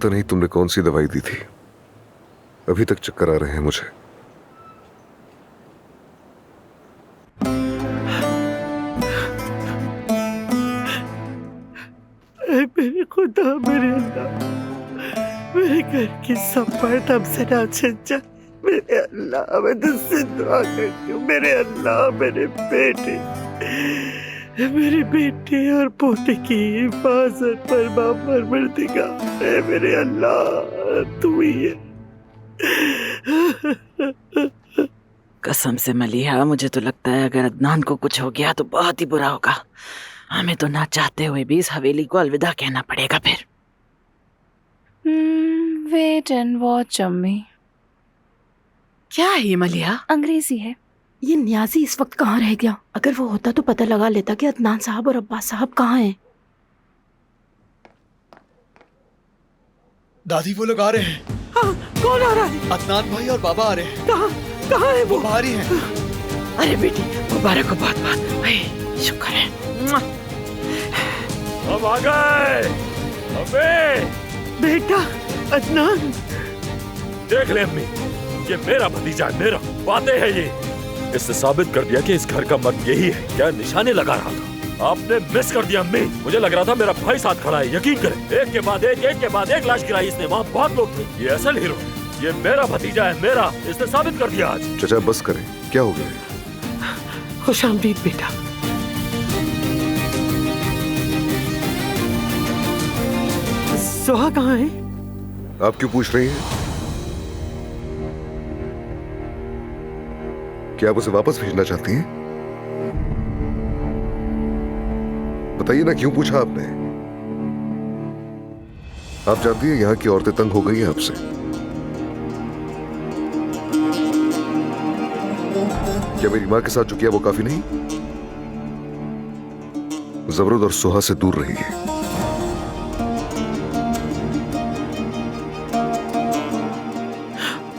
पता नहीं तुमने कौन सी दवाई दी थी, अभी तक चक्कर आ रहे हैं मुझे। मेरे खुदा, मेरे अल्लाह, मेरे घर की संपत्ति हमसे ना छिन जाए। मेरे अल्लाह, मैं तुझसे दुआ करती हूँ। मेरे अल्लाह, मेरे बेटे और पोते की हिफाजत पर परवरदिगार है। मेरे अल्लाह, तू ही है। कसम से मलिहा, मुझे तो लगता है अगर अदनान को कुछ हो गया तो बहुत ही बुरा होगा। हमें तो ना चाहते हुए भी इस हवेली को अलविदा कहना पड़ेगा फिर। वेट एंड वॉच अम्मी। क्या है मलिहा? अंग्रेजी है। ये न्याजी इस वक्त कहाँ रह गया? अगर वो होता तो पता लगा लेता कि अदनान साहब और अब्बास साहब कहाँ हैं। दादी, वो लोग आ रहे हैं। हाँ, कौन आ रहा है? अदनान भाई और बाबा आ रहे हैं। कहाँ है वो बाहर ही हैं। अरे बेटी, मुबारक हो बहुत बहुत। शुक्र है। हम आ गए। अबे बेटा अदनान। देख ले अम्मी, ये मेरा भतीजा है, मेरा। बातें है ये। इसने साबित कर दिया कि इस घर का मर्द यही है। क्या निशाने लगा रहा था, आपने मिस कर दिया अम्मी। मुझे लग रहा था मेरा भाई साथ खड़ा है। यकीन करें, एक के बाद एक लाश गिराई इसने। वहाँ बहुत लोग थे। ये असल हीरो है। ये मेरा भतीजा है, मेरा। इसने साबित कर दिया आज। चाचा बस करें, क्या हो गया? खुशामदीद बेटा। सोहा कहाँ है? आप क्यों पूछ रही हैं? क्या आप उसे वापस भेजना चाहती हैं? बताइए ना, क्यों पूछा आपने? आप जानती हैं यहाँ की औरतें तंग हो गई हैं आपसे। क्या मेरी माँ के साथ जो किया वो काफी नहीं? ज़मरुद और सोहा से दूर रहिए।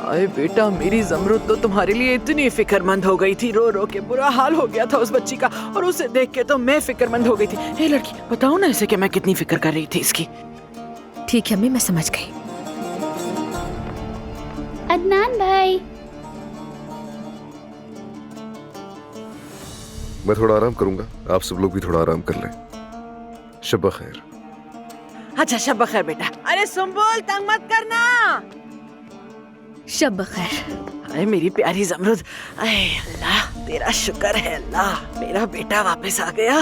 अरे बेटा, मेरी ज़मरुद तो तुम्हारे लिए इतनी फिक्रमंद हो गई थी। रो रो के बुरा हाल हो गया था उस बच्ची का, और उसे देख के तो मैं फिक्रमंद हो गई थी। ए लड़की, बताओ ना इसे कि मैं कितनी फिक्र कर रही थी इसकी। ठीक है अम्मी, मैं समझ गई। अदनान भाई। मैं थोड़ा आराम करूंगा, आप सब लोग भी थोड़ा आराम कर लें। शब खैर। अच्छा, शब खैर बेटा। अरे सुंबुल, तंग मत करना। शब खैर। अरे मेरी प्यारी ज़मरुद, अरे अल्लाह तेरा शुक्र है। अल्लाह, मेरा बेटा वापस आ गया।